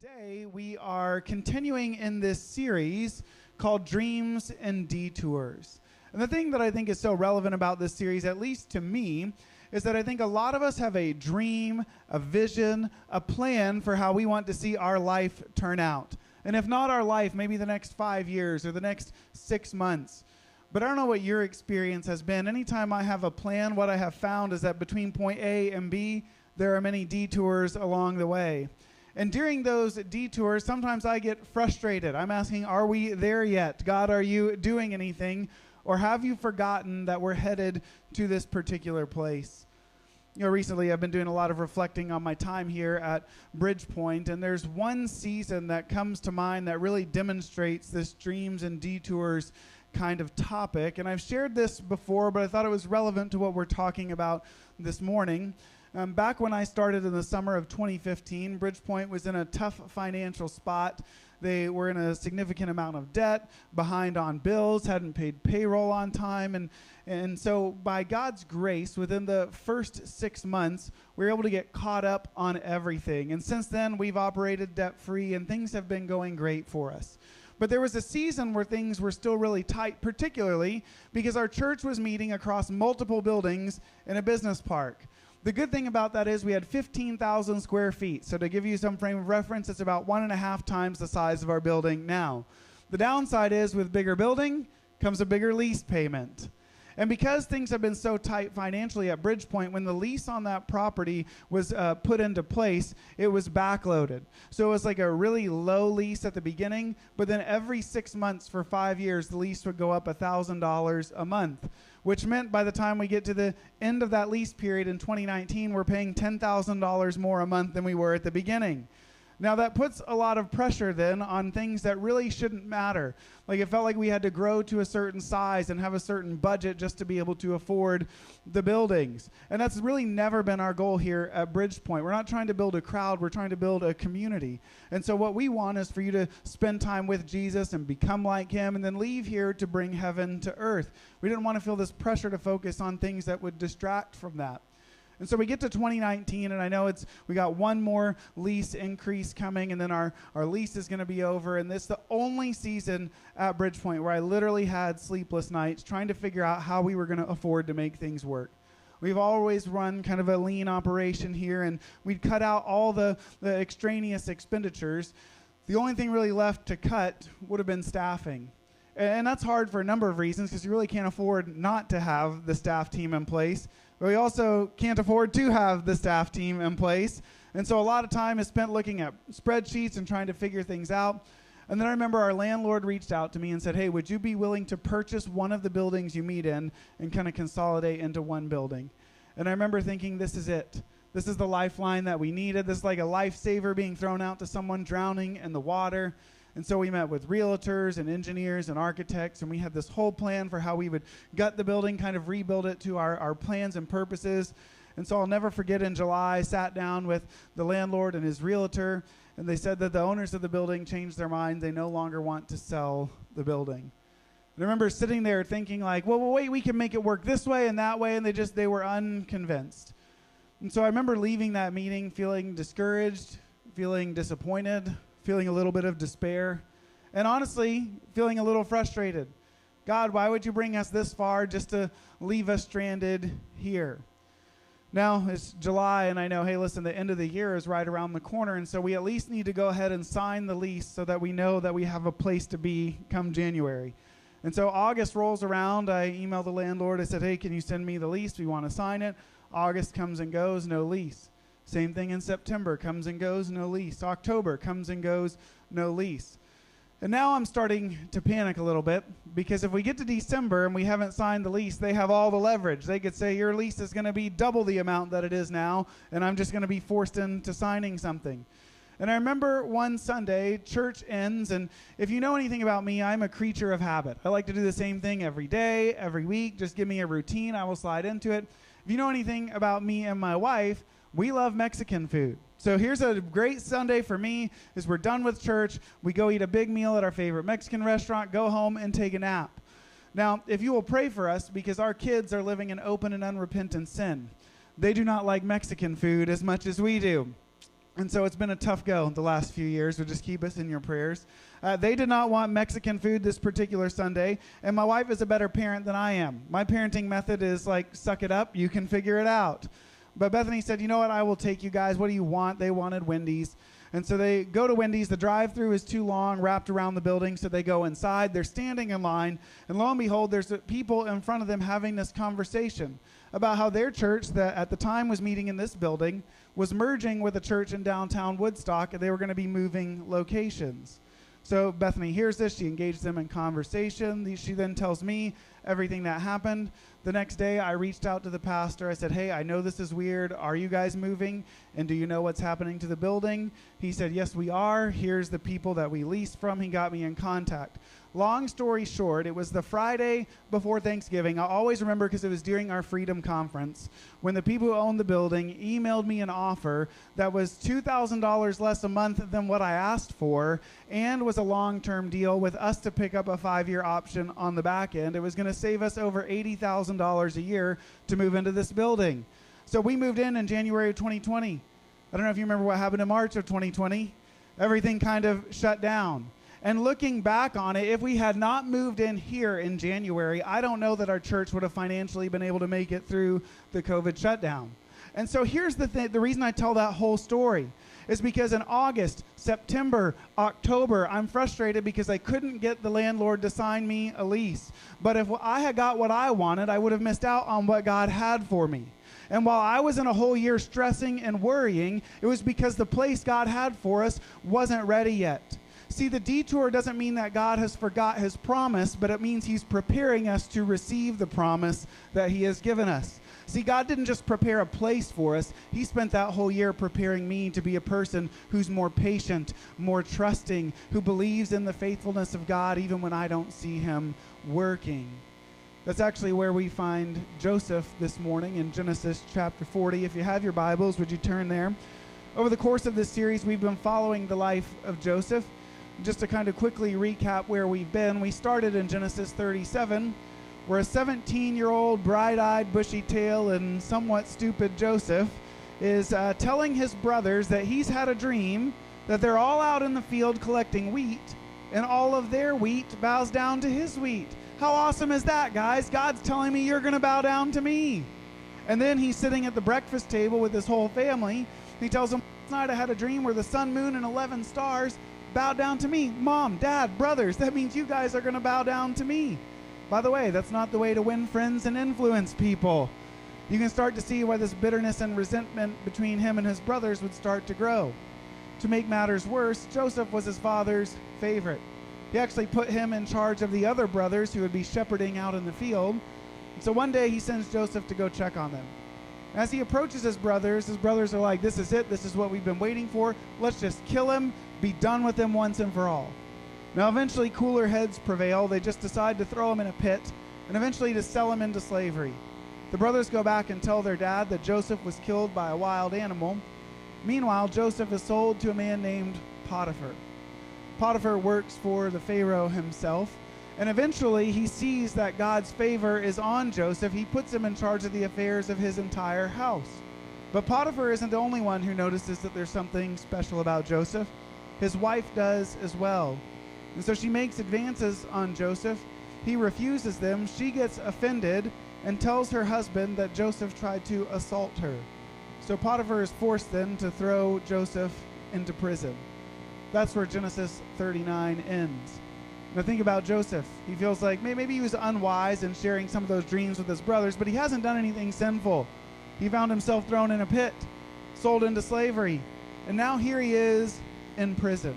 Today we are continuing in this series called Dreams and Detours. And the thing that I think is so relevant about this series, at least to me, is that I think a lot of us have a dream, a vision, a plan for how we want to see our life turn out. And if not our life, maybe the next 5 years or the next 6 months. But I don't know what your experience has been. Anytime I have a plan, what I have found is that between point A and B, there are many detours along the way. And during those detours, sometimes I get frustrated. I'm asking, are we there yet? God, are you doing anything? Or have you forgotten that we're headed to this particular place? You know, recently I've been doing a lot of reflecting on my time here at Bridgepoint, and there's one season that comes to mind that really demonstrates this dreams and detours kind of topic. And I've shared this before, but I thought it was relevant to what we're talking about this morning. Back when I started in the summer of 2015, Bridgepoint was in a tough financial spot. They were in a significant amount of debt, behind on bills, hadn't paid payroll on time. And so by God's grace, within the first 6 months, we were able to get caught up on everything. And since then, we've operated debt-free, and things have been going great for us. But there was a season where things were still really tight, particularly because our church was meeting across multiple buildings in a business park. The good thing about that is we had 15,000 square feet. So to give you some frame of reference, it's about 1.5 times the size of our building now. The downside is with bigger building comes a bigger lease payment. And because things have been so tight financially at Bridgepoint, when the lease on that property was put into place, it was backloaded. So it was like a really low lease at the beginning, but then every 6 months for 5 years, the lease would go up $1,000 a month, which meant by the time we get to the end of that lease period in 2019, we're paying $10,000 more a month than we were at the beginning. Now that puts a lot of pressure then on things that really shouldn't matter. Like it felt like we had to grow to a certain size and have a certain budget just to be able to afford the buildings. And that's really never been our goal here at Bridgepoint. We're not trying to build a crowd, we're trying to build a community. And so what we want is for you to spend time with Jesus and become like him and then leave here to bring heaven to earth. We didn't want to feel this pressure to focus on things that would distract from that. And so we get to 2019, and I know we got one more lease increase coming, and then our lease is going to be over. And this is the only season at Bridgepoint where I literally had sleepless nights trying to figure out how we were going to afford to make things work. We've always run kind of a lean operation here, and we'd cut out all the extraneous expenditures. The only thing really left to cut would have been staffing. And that's hard for a number of reasons because you really can't afford not to have the staff team in place. But we also can't afford to have the staff team in place. And so a lot of time is spent looking at spreadsheets and trying to figure things out. And then I remember our landlord reached out to me and said, hey, would you be willing to purchase one of the buildings you meet in and kind of consolidate into one building? And I remember thinking, this is it. This is the lifeline that we needed. This is like a lifesaver being thrown out to someone drowning in the water. And so we met with realtors and engineers and architects, and we had this whole plan for how we would gut the building, kind of rebuild it to our plans and purposes. And so I'll never forget in July, I sat down with the landlord and his realtor, and they said that the owners of the building changed their mind. They no longer want to sell the building. And I remember sitting there thinking like, well, wait, we can make it work this way and that way, and they were unconvinced. And so I remember leaving that meeting feeling discouraged, feeling disappointed, feeling a little bit of despair, and honestly, feeling a little frustrated. God, why would you bring us this far just to leave us stranded here? Now, it's July, and I know, hey, listen, the end of the year is right around the corner, and so we at least need to go ahead and sign the lease so that we know that we have a place to be come January. And so August rolls around. I emailed the landlord. I said, hey, can you send me the lease? We want to sign it. August comes and goes, no lease. Same thing in September, comes and goes, no lease. October comes and goes, no lease. And now I'm starting to panic a little bit because if we get to December and we haven't signed the lease, they have all the leverage. They could say your lease is going to be double the amount that it is now, and I'm just going to be forced into signing something. And I remember one Sunday, church ends, and if you know anything about me, I'm a creature of habit. I like to do the same thing every day, every week. Just give me a routine. I will slide into it. If you know anything about me and my wife, we love Mexican food. So here's a great Sunday for me is we're done with church. We go eat a big meal at our favorite Mexican restaurant, go home and take a nap. Now, if you will pray for us because our kids are living in open and unrepentant sin. They do not like Mexican food as much as we do. And so it's been a tough go the last few years, so just keep us in your prayers. They did not want Mexican food this particular Sunday, and my wife is a better parent than I am. My parenting method is like, suck it up, you can figure it out. But Bethany said, you know what, I will take you guys. What do you want? They wanted Wendy's. And so they go to Wendy's. The drive-through is too long, wrapped around the building, so they go inside. They're standing in line, and lo and behold, there's people in front of them having this conversation about how their church, that at the time was meeting in this building, was merging with a church in downtown Woodstock, and they were going to be moving locations. So Bethany hears this. She engaged them in conversation. She then tells me everything that happened. The next day, I reached out to the pastor. I said, hey, I know this is weird. Are you guys moving? And do you know what's happening to the building? He said, yes, we are. Here's the people that we leased from. He got me in contact. Long story short, it was the Friday before Thanksgiving. I'll always remember because it was during our Freedom Conference when the people who owned the building emailed me an offer that was $2,000 less a month than what I asked for and was a long-term deal with us to pick up a 5-year option on the back end. It was going to save us over $80,000 a year to move into this building. So we moved in January of 2020. I don't know if you remember what happened in March of 2020. Everything kind of shut down. And looking back on it, if we had not moved in here in January, I don't know that our church would have financially been able to make it through the COVID shutdown. And so here's the thing, the reason I tell that whole story is because in August, September, October, I'm frustrated because I couldn't get the landlord to sign me a lease. But if I had got what I wanted, I would have missed out on what God had for me. And while I was in a whole year stressing and worrying, it was because the place God had for us wasn't ready yet. See, the detour doesn't mean that God has forgot his promise, but it means he's preparing us to receive the promise that he has given us. See, God didn't just prepare a place for us. He spent that whole year preparing me to be a person who's more patient, more trusting, who believes in the faithfulness of God even when I don't see him working. That's actually where we find Joseph this morning in Genesis chapter 40. If you have your Bibles, would you turn there? Over the course of this series, we've been following the life of Joseph. Just to kind of quickly recap where we've been, we started in Genesis 37, where a 17-year-old, bright-eyed, bushy-tailed, and somewhat stupid Joseph is telling his brothers that he's had a dream that they're all out in the field collecting wheat, and all of their wheat bows down to his wheat. How awesome is that, guys? God's telling me you're going to bow down to me. And then he's sitting at the breakfast table with his whole family. He tells them, last night I had a dream where the sun, moon, and 11 stars bow down to me. Mom, Dad, brothers, that means you guys are going to bow down to me. By the way, that's not the way to win friends and influence people. You can start to see why this bitterness and resentment between him and his brothers would start to grow. To make matters worse, Joseph was his father's favorite. He actually put him in charge of the other brothers who would be shepherding out in the field. And so one day he sends Joseph to go check on them. As he approaches his brothers are like, this is it. This is what we've been waiting for. Let's just kill him, be done with him once and for all. Now, eventually, cooler heads prevail. They just decide to throw him in a pit and eventually to sell him into slavery. The brothers go back and tell their dad that Joseph was killed by a wild animal. Meanwhile, Joseph is sold to a man named Potiphar. Potiphar works for the Pharaoh himself. And eventually, he sees that God's favor is on Joseph. He puts him in charge of the affairs of his entire house. But Potiphar isn't the only one who notices that there's something special about Joseph. His wife does as well. And so she makes advances on Joseph. He refuses them. She gets offended and tells her husband that Joseph tried to assault her. So Potiphar is forced then to throw Joseph into prison. That's where Genesis 39 ends. Now think about Joseph. He feels like maybe he was unwise in sharing some of those dreams with his brothers, but he hasn't done anything sinful. He found himself thrown in a pit, sold into slavery, and now here he is in prison.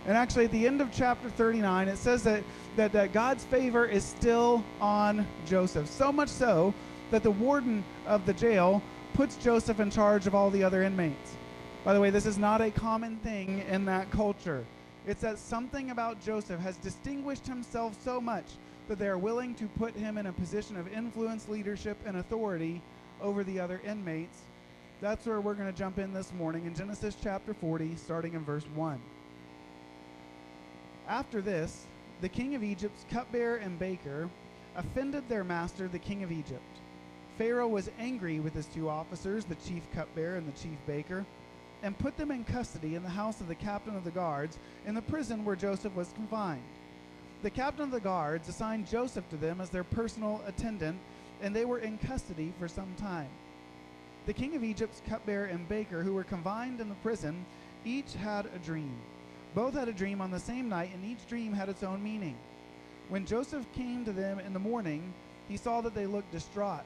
And actually at the end of chapter 39, it says that God's favor is still on Joseph. So much so that the warden of the jail puts Joseph in charge of all the other inmates. By the way, this is not a common thing in that culture. It's that something about Joseph has distinguished himself so much that they are willing to put him in a position of influence, leadership, and authority over the other inmates. That's where we're going to jump in this morning in Genesis chapter 40, starting in verse 1. After this, the king of Egypt's cupbearer and baker offended their master, the king of Egypt. Pharaoh was angry with his two officers, the chief cupbearer and the chief baker. and put them in custody in the house of the captain of the guards in the prison where Joseph was confined. The captain of the guards assigned Joseph to them as their personal attendant, and they were in custody for some time. The king of Egypt's cupbearer and baker, who were confined in the prison, each had a dream. Both had a dream on the same night, and each dream had its own meaning. When Joseph came to them in the morning, he saw that they looked distraught.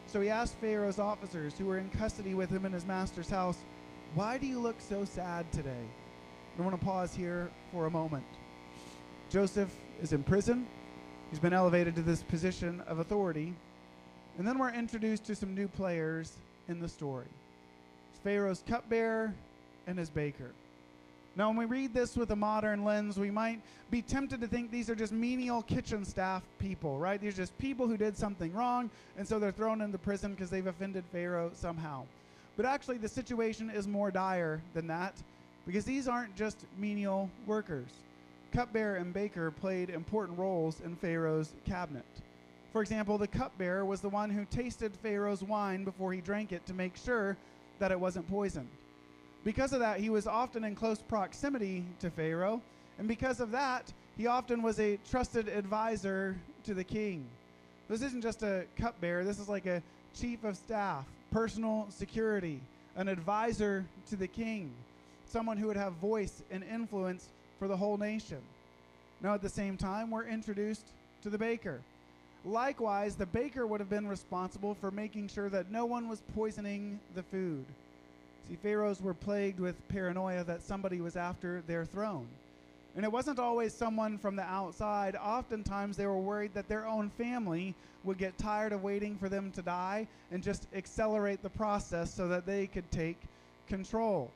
So he asked Pharaoh's officers, who were in custody with him in his master's house, "Why do you look so sad today?" I want to pause here for a moment. Joseph is in prison. He's been elevated to this position of authority. And then we're introduced to some new players in the story. It's Pharaoh's cupbearer and his baker. Now, when we read this with a modern lens, we might be tempted to think these are just menial kitchen staff people, right? These are just people who did something wrong, and so they're thrown into prison because they've offended Pharaoh somehow. But actually, the situation is more dire than that, because these aren't just menial workers. Cupbearer and baker played important roles in Pharaoh's cabinet. For example, the cupbearer was the one who tasted Pharaoh's wine before he drank it to make sure that it wasn't poisoned. Because of that, he was often in close proximity to Pharaoh, and because of that, he often was a trusted advisor to the king. This isn't just a cupbearer, this is like a chief of staff, personal security, an advisor to the king, someone who would have voice and influence for the whole nation. Now, at the same time, we're introduced to the baker. Likewise, the baker would have been responsible for making sure that no one was poisoning the food. See, pharaohs were plagued with paranoia that somebody was after their throne. And it wasn't always someone from the outside. Oftentimes, they were worried that their own family would get tired of waiting for them to die and just accelerate the process so that they could take control.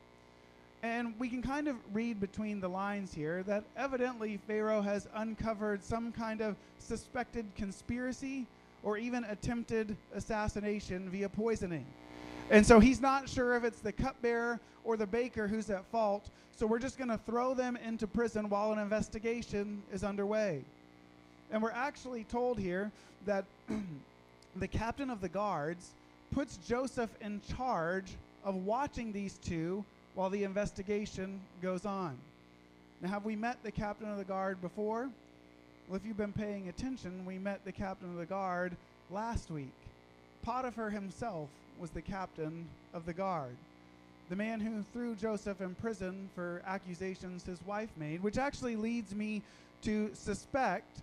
And we can kind of read between the lines here that evidently Pharaoh has uncovered some kind of suspected conspiracy or even attempted assassination via poisoning. And so he's not sure if it's the cupbearer or the baker who's at fault, so we're just going to throw them into prison while an investigation is underway. And we're actually told here that the captain of the guards puts Joseph in charge of watching these two while the investigation goes on. Now, have we met the captain of the guard before? Well, if you've been paying attention, we met the captain of the guard last week. Potiphar himself was the captain of the guard, the man who threw Joseph in prison for accusations his wife made, which actually leads me to suspect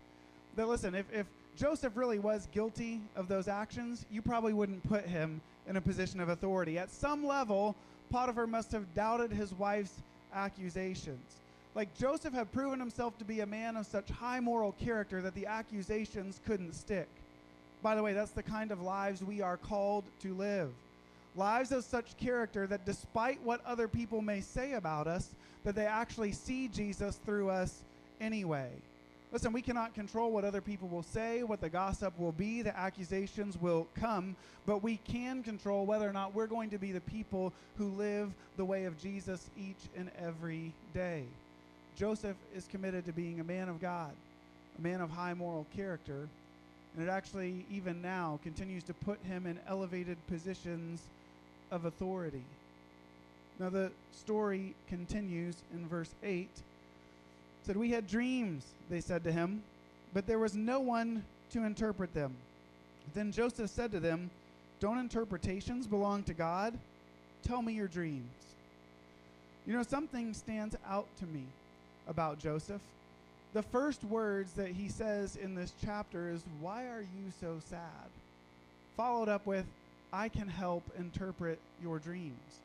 that, listen, if Joseph really was guilty of those actions, you probably wouldn't put him in a position of authority. At some level, Potiphar must have doubted his wife's accusations. Like, Joseph had proven himself to be a man of such high moral character that the accusations couldn't stick. By the way, that's the kind of lives we are called to live. Lives of such character that despite what other people may say about us, that they actually see Jesus through us anyway. Listen, we cannot control what other people will say, what the gossip will be, the accusations will come, but we can control whether or not we're going to be the people who live the way of Jesus each and every day. Joseph is committed to being a man of God, a man of high moral character, and it actually, even now, continues to put him in elevated positions of authority. Now, the story continues in verse 8. It said, "We had dreams," they said to him, "but there was no one to interpret them." Then Joseph said to them, "Don't interpretations belong to God? Tell me your dreams." You know, something stands out to me about Joseph. The first words that he says in this chapter is, "Why are you so sad?" Followed up with, "I can help interpret your dreams."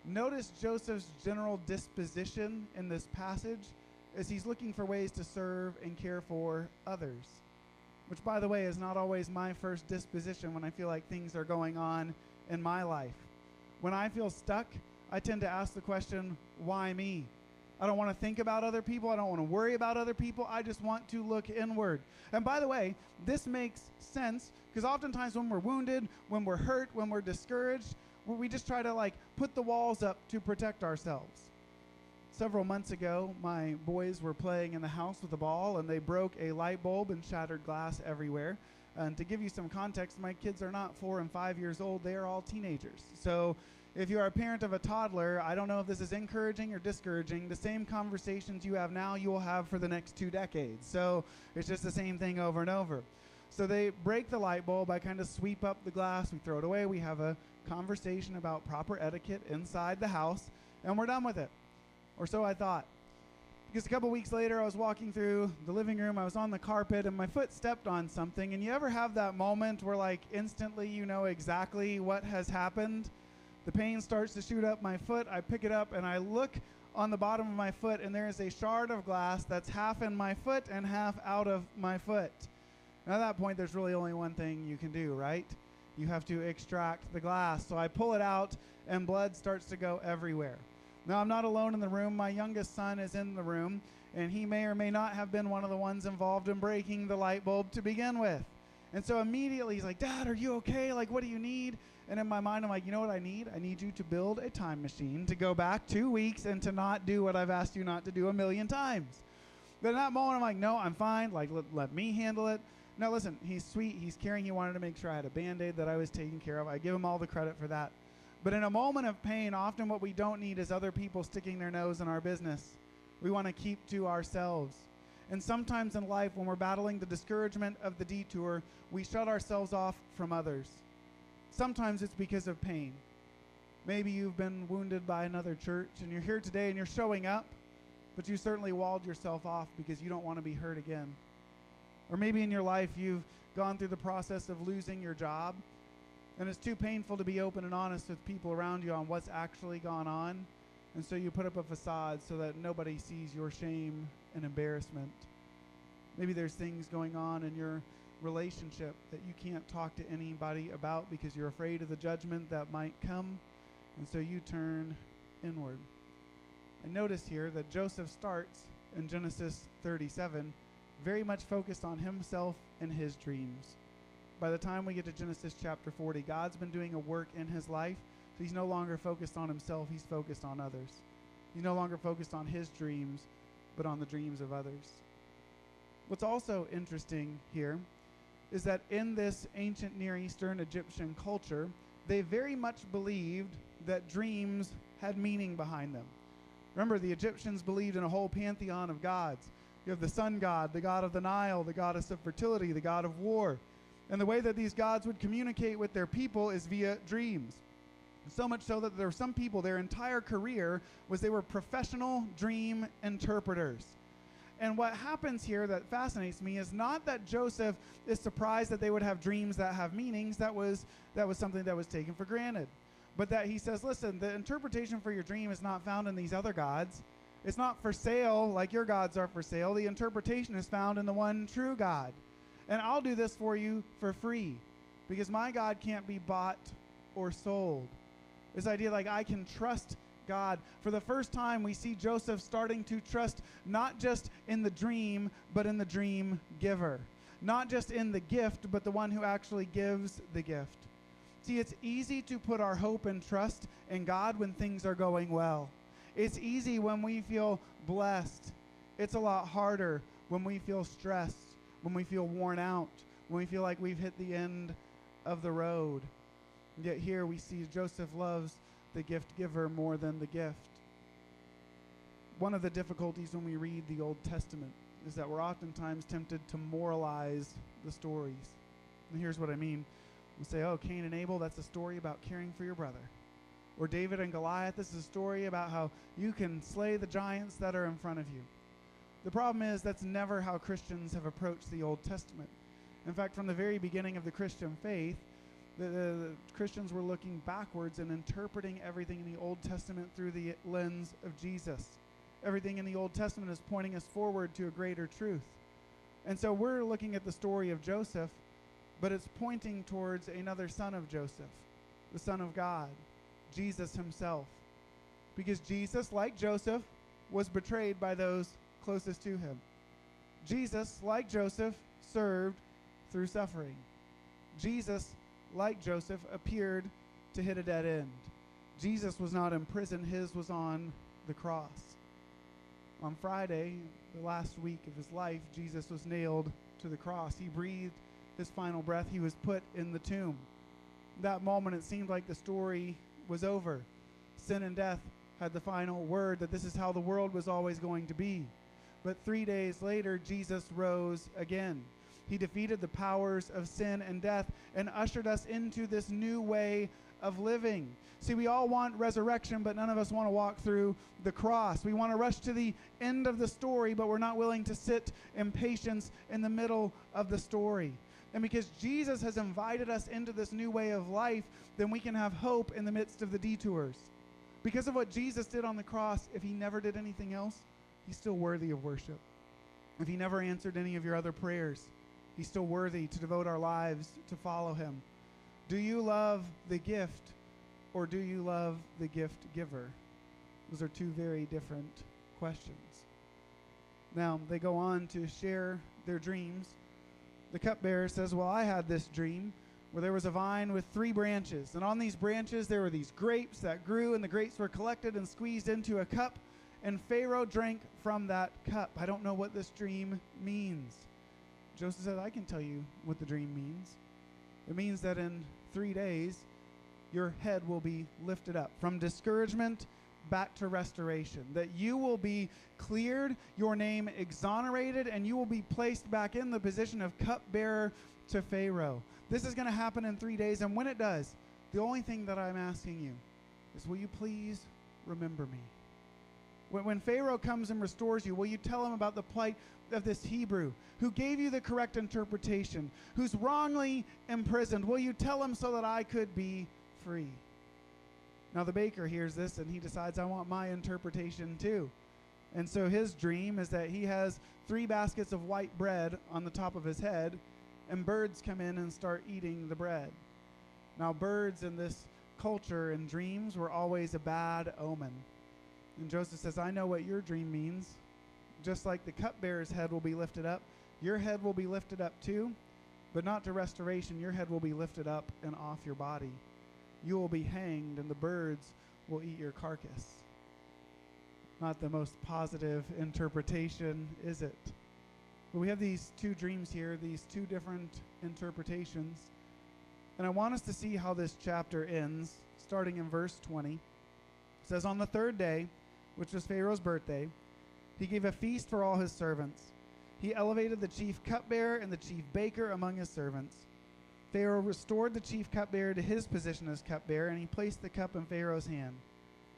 Notice Joseph's general disposition in this passage as he's looking for ways to serve and care for others, which, by the way, is not always my first disposition when I feel like things are going on in my life. When I feel stuck, I tend to ask the question, why me? I don't want to think about other people. I don't want to worry about other people. I just want to look inward. And by the way, this makes sense because oftentimes when we're wounded, when we're hurt, when we're discouraged, we just try to put the walls up to protect ourselves. Several months ago, my boys were playing in the house with a ball, and they broke a light bulb and shattered glass everywhere. And to give you some context, my kids are not 4 and 5 years old. They are all teenagers. So If you are a parent of a toddler, I don't know if this is encouraging or discouraging. The same conversations you have now, you will have for the next 2 decades. So it's just the same thing over and over. So they break the light bulb. I kind of sweep up the glass. We throw it away. We have a conversation about proper etiquette inside the house, and we're done with it. Or so I thought. Because a couple weeks later, I was walking through the living room. I was on the carpet, and my foot stepped on something. And you ever have that moment where, like, instantly you know exactly what has happened? The pain starts to shoot up my foot. I pick it up, and I look on the bottom of my foot, and there is a shard of glass that's half in my foot and half out of my foot. And at that point, there's really only one thing you can do, right? You have to extract the glass. So I pull it out, and blood starts to go everywhere. Now, I'm not alone in the room. My youngest son is in the room, and he may or may not have been one of the ones involved in breaking the light bulb to begin with. And so immediately he's like, "Dad, are you okay? Like, what do you need?" And in my mind, I'm like, you know what I need? I need you to build a time machine to go back 2 weeks and to not do what I've asked you not to do a million times. But in that moment, I'm like, no, I'm fine. Like, let me handle it. Now, listen, he's sweet. He's caring. He wanted to make sure I had a Band-Aid that I was taking care of. I give him all the credit for that. But in a moment of pain, often what we don't need is other people sticking their nose in our business. We want to keep to ourselves. And sometimes in life, when we're battling the discouragement of the detour, we shut ourselves off from others. Sometimes it's because of pain. Maybe you've been wounded by another church, and you're here today and you're showing up, but you certainly walled yourself off because you don't want to be hurt again. Or maybe in your life, you've gone through the process of losing your job, and it's too painful to be open and honest with people around you on what's actually gone on. And so you put up a facade so that nobody sees your shame and embarrassment. Maybe there's things going on in your relationship that you can't talk to anybody about because you're afraid of the judgment that might come. And so you turn inward. I notice here that Joseph starts in Genesis 37 very much focused on himself and his dreams. By the time we get to Genesis chapter 40, God's been doing a work in his life. So he's no longer focused on himself, he's focused on others. He's no longer focused on his dreams, but on the dreams of others. What's also interesting here is that in this ancient Near Eastern Egyptian culture, they very much believed that dreams had meaning behind them. Remember, the Egyptians believed in a whole pantheon of gods. You have the sun god, the god of the Nile, the goddess of fertility, the god of war. And the way that these gods would communicate with their people is via dreams. So much so that there were some people, their entire career was they were professional dream interpreters. And what happens here that fascinates me is not that Joseph is surprised that they would have dreams that have meanings. That was something that was taken for granted. But that he says, listen, the interpretation for your dream is not found in these other gods. It's not for sale like your gods are for sale. The interpretation is found in the one true God. And I'll do this for you for free because my God can't be bought or sold. This idea like I can trust God. For the first time, we see Joseph starting to trust not just in the dream, but in the dream giver. Not just in the gift, but the one who actually gives the gift. See, it's easy to put our hope and trust in God when things are going well. It's easy when we feel blessed. It's a lot harder when we feel stressed, when we feel worn out, when we feel like we've hit the end of the road. Yet here we see Joseph loves the gift giver more than the gift. One of the difficulties when we read the Old Testament is that we're oftentimes tempted to moralize the stories. And here's what I mean. We say, oh, Cain and Abel, that's a story about caring for your brother. Or David and Goliath, this is a story about how you can slay the giants that are in front of you. The problem is that's never how Christians have approached the Old Testament. In fact, from the very beginning of the Christian faith, the Christians were looking backwards and interpreting everything in the Old Testament through the lens of Jesus. Everything in the Old Testament is pointing us forward to a greater truth. And so we're looking at the story of Joseph, but it's pointing towards another son of Joseph, the Son of God, Jesus himself. Because Jesus, like Joseph, was betrayed by those closest to him. Jesus, like Joseph, served through suffering. Jesus, like Joseph, appeared to hit a dead end. Jesus was not in prison. His was on the cross. On Friday, the last week of his life, Jesus was nailed to the cross. He breathed his final breath. He was put in the tomb. That moment, it seemed like the story was over. Sin and death had the final word that this is how the world was always going to be. But 3 days later, Jesus rose again. He defeated the powers of sin and death and ushered us into this new way of living. See, we all want resurrection, but none of us want to walk through the cross. We want to rush to the end of the story, but we're not willing to sit in patience in the middle of the story. And because Jesus has invited us into this new way of life, then we can have hope in the midst of the detours. Because of what Jesus did on the cross, if he never did anything else, he's still worthy of worship. If he never answered any of your other prayers, he's still worthy to devote our lives to follow him. Do you love the gift, or do you love the gift giver? Those are two very different questions. Now, they go on to share their dreams. The cupbearer says, well, I had this dream where there was a vine with 3 branches, and on these branches there were these grapes that grew, and the grapes were collected and squeezed into a cup, and Pharaoh drank from that cup. I don't know what this dream means. Joseph said, I can tell you what the dream means. It means that in 3 days, your head will be lifted up from discouragement back to restoration, that you will be cleared, your name exonerated, and you will be placed back in the position of cupbearer to Pharaoh. This is going to happen in 3 days, and when it does, the only thing that I'm asking you is, will you please remember me? When Pharaoh comes and restores you, will you tell him about the plight of this Hebrew who gave you the correct interpretation, who's wrongly imprisoned? Will you tell him so that I could be free? Now the baker hears this and he decides, I want my interpretation too. And so his dream is that he has 3 baskets of white bread on the top of his head, and birds come in and start eating the bread. Now birds in this culture and dreams were always a bad omen. And Joseph says, I know what your dream means. Just like the cupbearer's head will be lifted up, your head will be lifted up too, but not to restoration. Your head will be lifted up and off your body. You will be hanged, and the birds will eat your carcass. Not the most positive interpretation, is it? But we have these 2 dreams here, these 2 different interpretations. And I want us to see how this chapter ends, starting in verse 20. It says, on the 3rd day, which was Pharaoh's birthday, he gave a feast for all his servants. He elevated the chief cupbearer and the chief baker among his servants. Pharaoh restored the chief cupbearer to his position as cupbearer, and he placed the cup in Pharaoh's hand.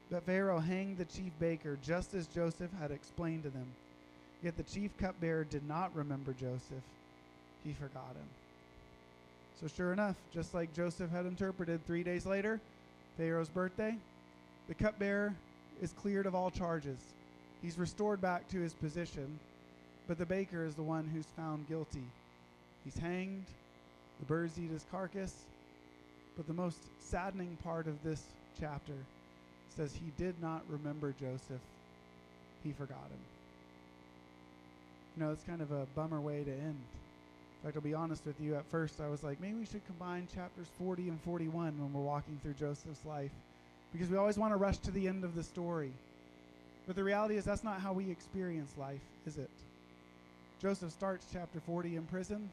But Pharaoh hanged the chief baker, just as Joseph had explained to them. Yet the chief cupbearer did not remember Joseph. He forgot him. So sure enough, just like Joseph had interpreted, 3 days later, Pharaoh's birthday, the cupbearer is cleared of all charges. He's restored back to his position, but the baker is the one who's found guilty. He's hanged, the birds eat his carcass, but the most saddening part of this chapter says he did not remember Joseph. He forgot him. You know, it's kind of a bummer way to end. In fact, I'll be honest with you, at first I was like, maybe we should combine chapters 40 and 41 when we're walking through Joseph's life, because we always want to rush to the end of the story. But the reality is that's not how we experience life, is it? Joseph starts chapter 40 in prison.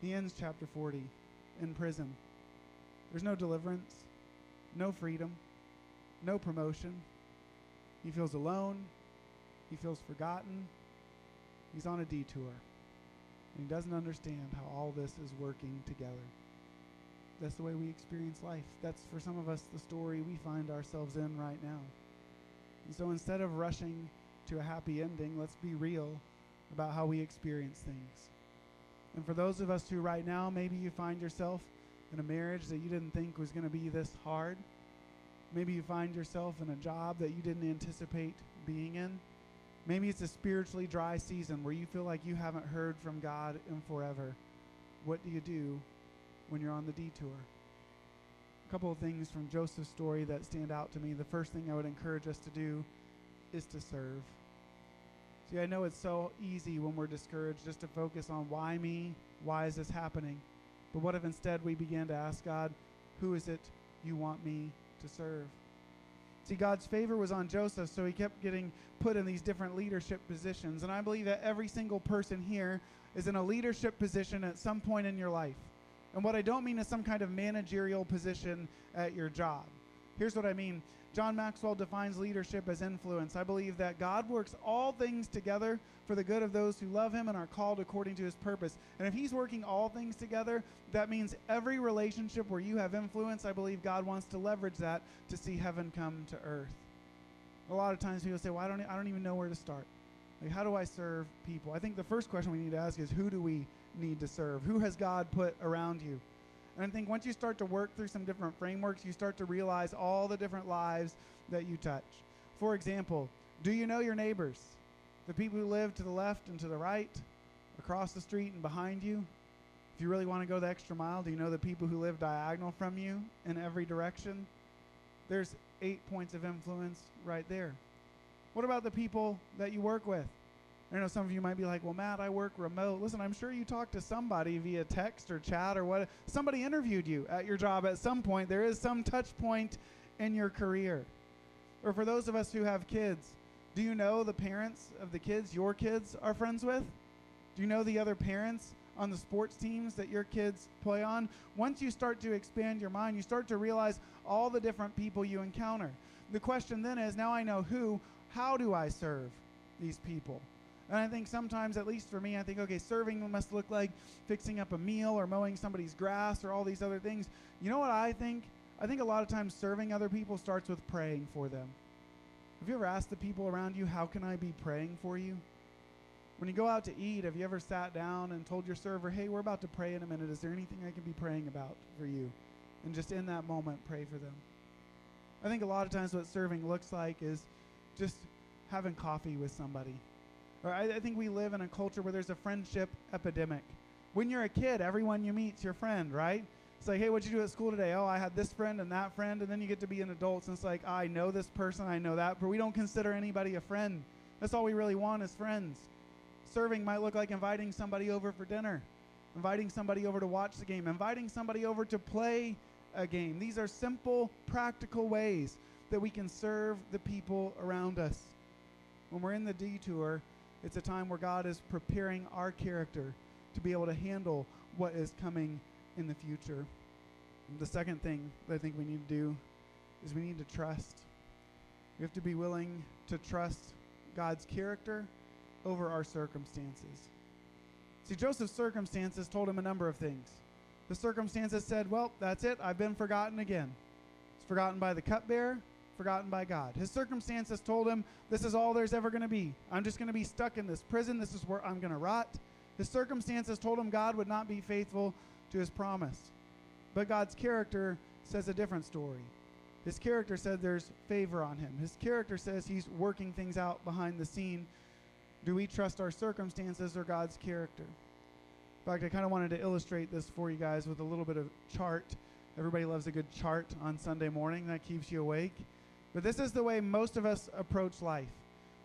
He ends chapter 40 in prison. There's no deliverance, no freedom, no promotion. He feels alone. He feels forgotten. He's on a detour. And he doesn't understand how all this is working together. That's the way we experience life. That's, for some of us, the story we find ourselves in right now. And so instead of rushing to a happy ending, let's be real about how we experience things. And for those of us who right now, maybe you find yourself in a marriage that you didn't think was going to be this hard. Maybe you find yourself in a job that you didn't anticipate being in. Maybe it's a spiritually dry season where you feel like you haven't heard from God in forever. What do you do when you're on the detour? A couple of things from Joseph's story that stand out to me. The first thing I would encourage us to do is to serve. See, I know it's so easy when we're discouraged just to focus on why me, why is this happening? But what if instead we began to ask God, who is it you want me to serve? See, God's favor was on Joseph, so he kept getting put in these different leadership positions. And I believe that every single person here is in a leadership position at some point in your life. And what I don't mean is some kind of managerial position at your job. Here's what I mean. John Maxwell defines leadership as influence. I believe that God works all things together for the good of those who love him and are called according to his purpose. And if he's working all things together, that means every relationship where you have influence, I believe God wants to leverage that to see heaven come to earth. A lot of times people say, well, I don't even know where to start. Like, how do I serve people? I think the first question we need to ask is, who do we need to serve? Who has God put around you? And I think once you start to work through some different frameworks, you start to realize all the different lives that you touch. For example, do you know your neighbors? The people who live to the left and to the right, across the street and behind you? If you really want to go the extra mile, do you know the people who live diagonal from you in every direction? There's 8 points of influence right there. What about the people that you work with? I know some of you might be like, well, Matt, I work remote. Listen, I'm sure you talked to somebody via text or chat or what. Somebody interviewed you at your job at some point. There is some touch point in your career. Or for those of us who have kids, do you know the parents of the kids your kids are friends with? Do you know the other parents on the sports teams that your kids play on? Once you start to expand your mind, you start to realize all the different people you encounter. The question then is, now I know who, how do I serve these people? And I think sometimes, at least for me, I think, okay, serving must look like fixing up a meal or mowing somebody's grass or all these other things. You know what I think? I think a lot of times serving other people starts with praying for them. Have you ever asked the people around you, how can I be praying for you? When you go out to eat, have you ever sat down and told your server, hey, we're about to pray in a minute. Is there anything I can be praying about for you? And just in that moment, pray for them. I think a lot of times what serving looks like is just having coffee with somebody. Or I think we live in a culture where there's a friendship epidemic. When you're a kid, everyone you meet's your friend, right? It's like, hey, what'd you do at school today? Oh, I had this friend and that friend. And then you get to be an adult, and it's like, I know this person, I know that. But we don't consider anybody a friend. That's all we really want is friends. Serving might look like inviting somebody over for dinner, inviting somebody over to watch the game, inviting somebody over to play a game. These are simple, practical ways that we can serve the people around us. When we're in the detour, it's a time where God is preparing our character to be able to handle what is coming in the future. And the second thing that I think we need to do is we need to trust. We have to be willing to trust God's character over our circumstances. See, Joseph's circumstances told him a number of things. The circumstances said, well, that's it. I've been forgotten again. It's forgotten by the cupbearer, forgotten by God. His circumstances told him, this is all there's ever going to be. I'm just going to be stuck in this prison. This is where I'm going to rot. His circumstances told him God would not be faithful to his promise. But God's character says a different story. His character said there's favor on him. His character says he's working things out behind the scene. Do we trust our circumstances or God's character? In fact, I kind of wanted to illustrate this for you guys with a little bit of chart. Everybody loves a good chart on Sunday morning. That keeps you awake. But this is the way most of us approach life.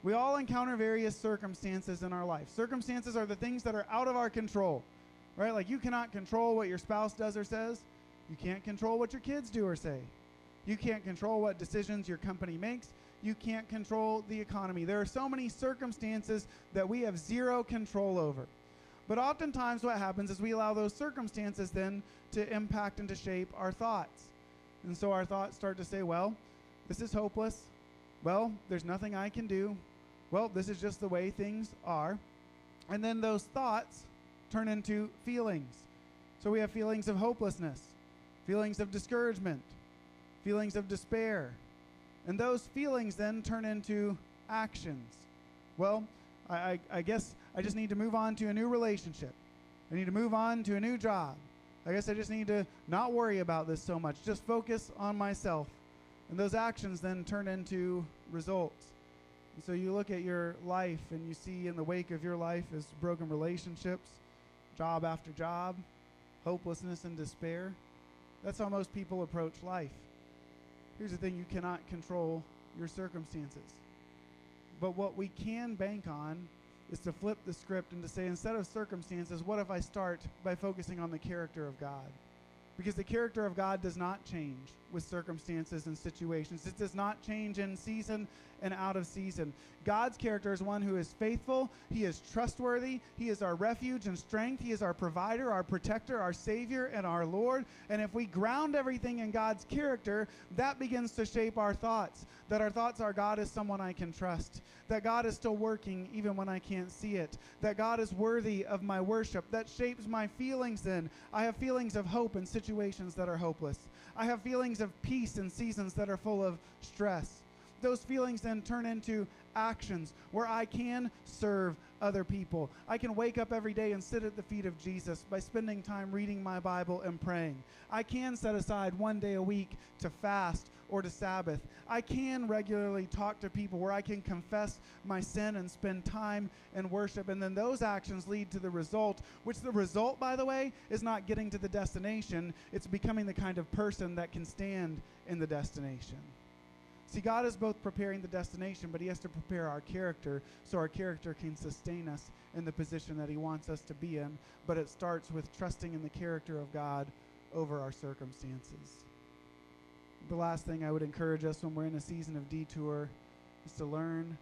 We all encounter various circumstances in our life. Circumstances are the things that are out of our control, right? Like, you cannot control what your spouse does or says. You can't control what your kids do or say. You can't control what decisions your company makes. You can't control the economy. There are so many circumstances that we have zero control over. But oftentimes what happens is we allow those circumstances then to impact and to shape our thoughts. And so our thoughts start to say, well, this is hopeless. Well, there's nothing I can do. Well, this is just the way things are. And then those thoughts turn into feelings. So we have feelings of hopelessness, feelings of discouragement, feelings of despair. And those feelings then turn into actions. Well, I guess I just need to move on to a new relationship. I need to move on to a new job. I guess I just need to not worry about this so much. Just focus on myself. And those actions then turn into results. And so you look at your life and you see in the wake of your life is broken relationships, job after job, hopelessness and despair. That's how most people approach life. Here's the thing, you cannot control your circumstances. But what we can bank on is to flip the script and to say, instead of circumstances, what if I start by focusing on the character of God? because the character of God does not change with circumstances and situations. It does not change in season and out of season. God's character is one who is faithful. He is trustworthy. He is our refuge and strength. He is our provider, our protector, our Savior, and our Lord. And if we ground everything in God's character, that begins to shape our thoughts. That our thoughts are, God is someone I can trust. That God is still working even when I can't see it. That God is worthy of my worship. That shapes my feelings then. I have feelings of hope in situations that are hopeless. I have feelings of peace in seasons that are full of stress. Those feelings then turn into actions where I can serve other people. I can wake up every day and sit at the feet of Jesus by spending time reading my Bible and praying. I can set aside one day a week to fast or to Sabbath. I can regularly talk to people where I can confess my sin and spend time in worship. And then those actions lead to the result, which the result, by the way, is not getting to the destination. It's becoming the kind of person that can stand in the destination. See, God is both preparing the destination, but he has to prepare our character so our character can sustain us in the position that he wants us to be in. But it starts with trusting in the character of God over our circumstances. The last thing I would encourage us when we're in a season of detour is to learn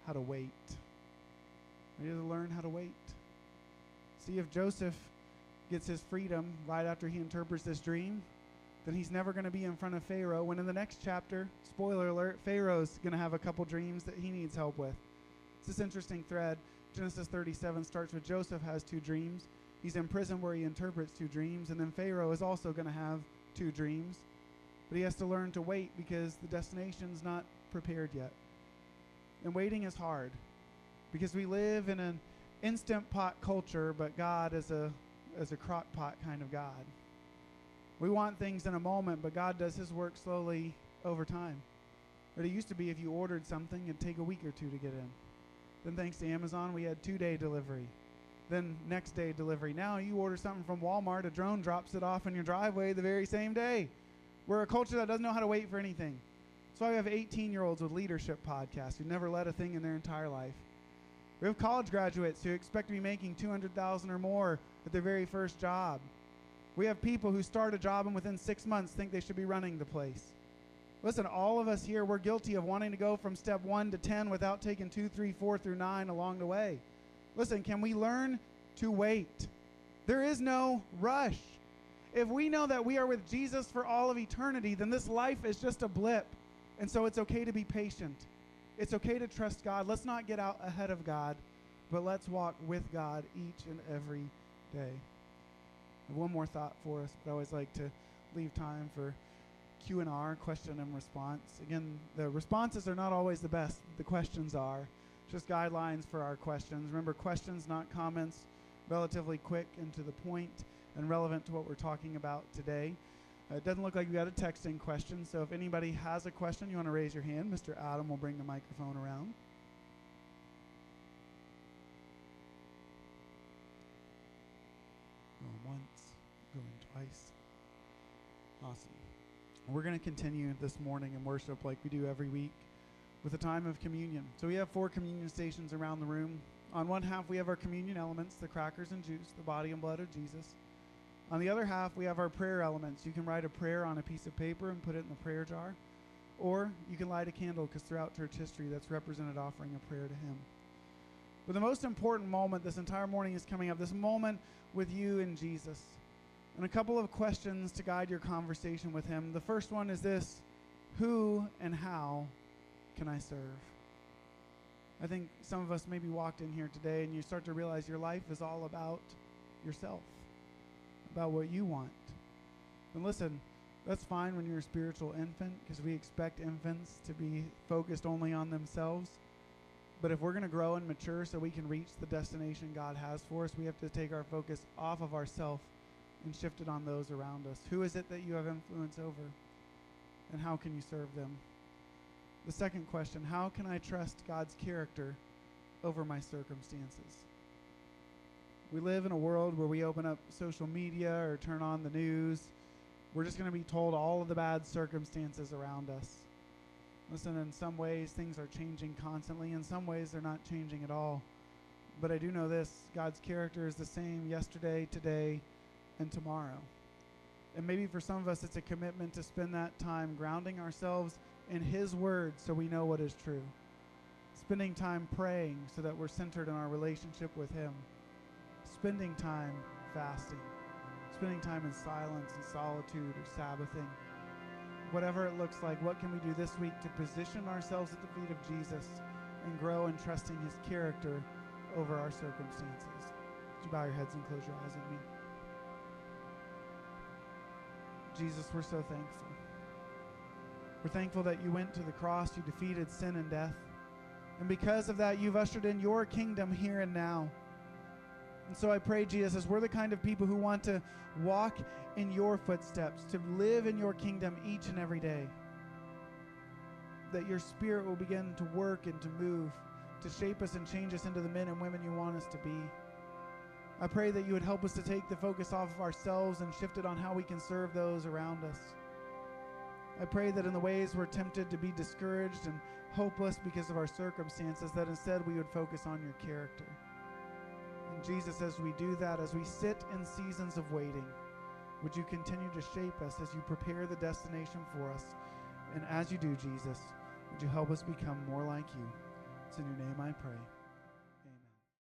how to wait. We need to learn how to wait. See, if Joseph gets his freedom right after he interprets this dream, then he's never going to be in front of Pharaoh, when in the next chapter, spoiler alert, Pharaoh's going to have a couple dreams that he needs help with. It's this interesting thread. Genesis 37 starts with Joseph has 2 dreams. He's in prison where he interprets 2 dreams, and then Pharaoh is also going to have 2 dreams. But he has to learn to wait because the destination's not prepared yet. And waiting is hard because we live in an instant pot culture, but God is a crock pot kind of God. We want things in a moment, but God does his work slowly over time. But it used to be if you ordered something, it'd take a week or 2 to get in. Then thanks to Amazon, we had 2-day delivery. Then next day delivery. Now you order something from Walmart, a drone drops it off in your driveway the very same day. We're a culture that doesn't know how to wait for anything. That's why we have 18-year-olds with leadership podcasts who never led a thing in their entire life. We have college graduates who expect to be making $200,000 or more at their very first job. We have people who start a job and within 6 months think they should be running the place. Listen, all of us here, we're guilty of wanting to go from step 1 to 10 without taking 2, 3, 4 through 9 along the way. Listen, can we learn to wait? There is no rush. If we know that we are with Jesus for all of eternity, then this life is just a blip. And so it's okay to be patient. It's okay to trust God. Let's not get out ahead of God, but let's walk with God each and every day. And one more thought for us, but I always like to leave time for Q&R, question and response. Again, the responses are not always the best. The questions are. Just guidelines for our questions. Remember, questions, not comments, relatively quick and to the point and relevant to what we're talking about today. It doesn't look like we got a texting question, so if anybody has a question, you want to raise your hand, Mr. Adam will bring the microphone around. Going once, going twice. Awesome. We're going to continue this morning in worship like we do every week with a time of communion. So we have 4 communion stations around the room. On one half, we have our communion elements, the crackers and juice, the body and blood of Jesus. On the other half, we have our prayer elements. You can write a prayer on a piece of paper and put it in the prayer jar. Or you can light a candle, because throughout church history, that's represented offering a prayer to him. But the most important moment this entire morning is coming up, this moment with you and Jesus. And a couple of questions to guide your conversation with him. The first one is this: who and how can I serve? I think some of us maybe walked in here today and you start to realize your life is all about yourself, about what you want. And listen, that's fine when you're a spiritual infant, because we expect infants to be focused only on themselves. But if we're going to grow and mature so we can reach the destination God has for us, we have to take our focus off of ourselves and shift it on those around us. Who is it that you have influence over? And how can you serve them? The second question: how can I trust God's character over my circumstances? We live in a world where we open up social media or turn on the news. We're just going to be told all of the bad circumstances around us. Listen, in some ways, things are changing constantly. In some ways, they're not changing at all. But I do know this: God's character is the same yesterday, today, and tomorrow. And maybe for some of us, it's a commitment to spend that time grounding ourselves in His Word so we know what is true. Spending time praying so that we're centered in our relationship with Him. Spending time fasting. Spending time in silence and solitude or Sabbathing. Whatever it looks like, what can we do this week to position ourselves at the feet of Jesus and grow in trusting His character over our circumstances? Would you bow your heads and close your eyes with me? Jesus, we're so thankful. We're thankful that you went to the cross, you defeated sin and death. And because of that, you've ushered in your kingdom here and now. And so I pray, Jesus, as we're the kind of people who want to walk in your footsteps, to live in your kingdom each and every day, that your Spirit will begin to work and to move, to shape us and change us into the men and women you want us to be. I pray that you would help us to take the focus off of ourselves and shift it on how we can serve those around us. I pray that in the ways we're tempted to be discouraged and hopeless because of our circumstances, that instead we would focus on your character. And Jesus, as we do that, as we sit in seasons of waiting, would you continue to shape us as you prepare the destination for us? And as you do, Jesus, would you help us become more like you? It's in your name I pray.